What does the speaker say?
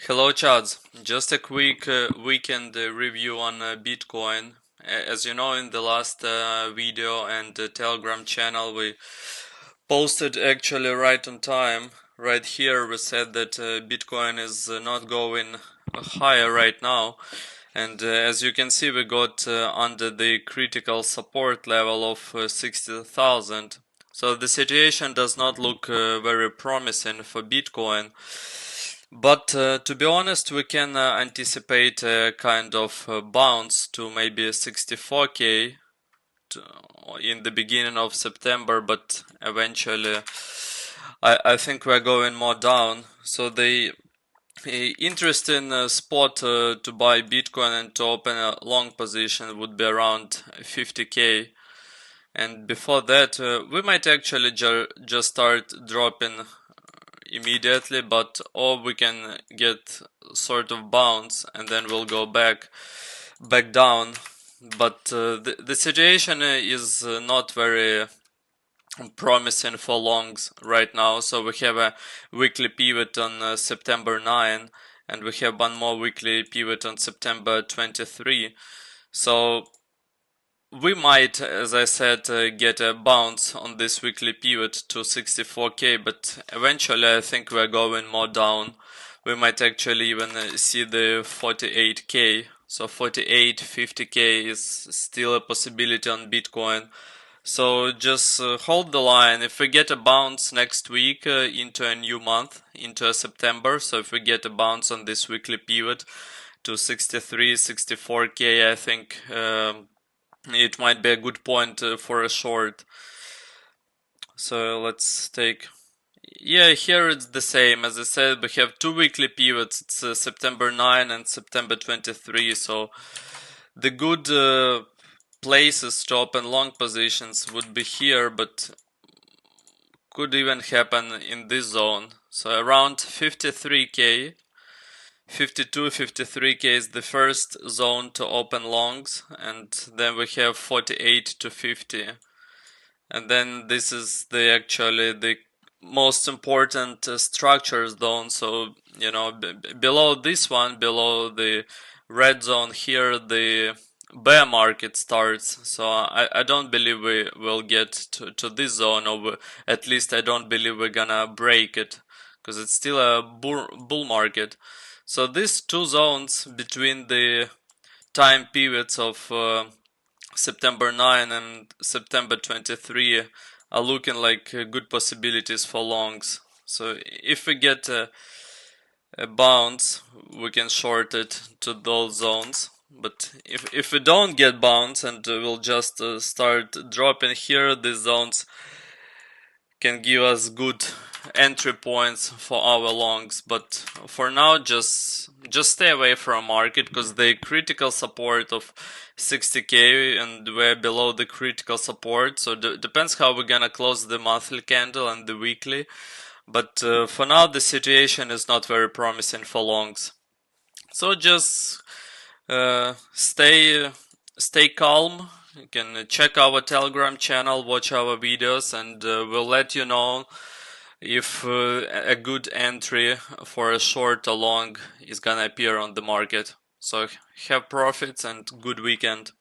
Hello, Chads. Just a quick weekend review on Bitcoin. As you know, in the last video and Telegram channel, we posted actually right on time. Right here, we said that Bitcoin is not going higher right now. And as you can see, we got under the critical support level of 60,000. So the situation does not look very promising for Bitcoin. But to be honest, we can anticipate a kind of bounce to maybe 64k in the beginning of September, but eventually I think we're going more down. So the interesting spot to buy Bitcoin and to open a long position would be around 50k. And before that, we might actually just start dropping immediately, but or we can get sort of bounce and then we'll go back down. But the situation is not very promising for longs right now. So we have a weekly pivot on September 9, and we have one more weekly pivot on September 23. So we might, as I said, get a bounce on this weekly pivot to 64k, but eventually I think we're going more down. We might actually even see the 48k. So 48, 50k is still a possibility on Bitcoin. So just hold the line. If we get a bounce next week into a new month, into a September, so if we get a bounce on this weekly pivot to 63, 64k, I think it might be a good point for a short. So let's take. Yeah, here it's the same. As I said, we have two weekly pivots. It's September 9 and September 23. So the good places to open long positions would be here, but could even happen in this zone. So around 53k. 52, 53k is the first zone to open longs, and then we have 48 to 50. And then this is actually the most important structure zone. So below this one, below the red zone here, the bear market starts. So I don't believe we will get to this zone, or at least I don't believe we're gonna break it, because it's still a bull market. So these two zones between the time pivots of September 9 and September 23 are looking like good possibilities for longs. So if we get a bounce, we can short it to those zones. But if we don't get bounce and we'll just start dropping here, these zones can give us good entry points for our longs. But for now, just stay away from market, because the critical support of 60k and we're below the critical support. So depends how we're gonna close the monthly candle and the weekly. But for now, the situation is not very promising for longs. So just stay calm. You can check our Telegram channel, watch our videos, and we'll let you know if a good entry for a short or long is gonna appear on the market. So have profits and good weekend.